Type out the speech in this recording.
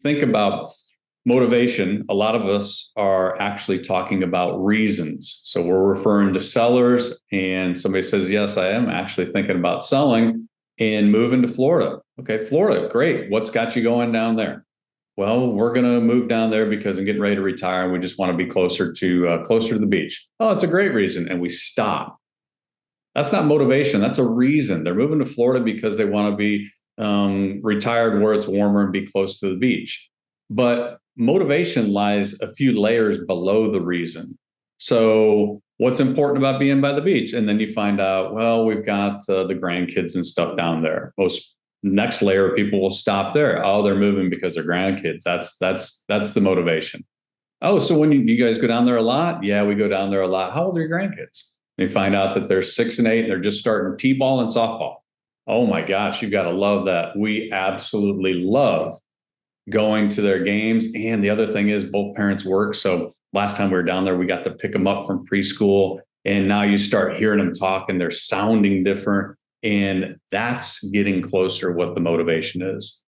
think about motivation, a lot of us are actually talking about reasons. So we're referring to sellers, and somebody says, yes, I am actually thinking about selling and moving to Florida. Okay, Florida, great. What's got you going down there? Well, we're going to move down there because I'm getting ready to retire and we just want to be closer to the beach. Oh, it's a great reason. And we stop. That's not motivation. That's a reason. They're moving to Florida because they want to be retired where it's warmer and be close to the beach. But motivation lies a few layers below the reason. So what's important about being by the beach? And then you find out, well, we've got the grandkids and stuff down there. Most next layer of people will stop there. Oh, they're moving because they're grandkids. That's the motivation. Oh, so when you guys go down there a lot? Yeah, we go down there a lot. How old are your grandkids? They find out that they're 6 and 8 and they're just starting t-ball and softball. Oh my gosh, you've got to love that. We absolutely love going to their games. And the other thing is both parents work. So last time we were down there, we got to pick them up from preschool. And now you start hearing them talk and they're sounding different. And that's getting closer to what the motivation is.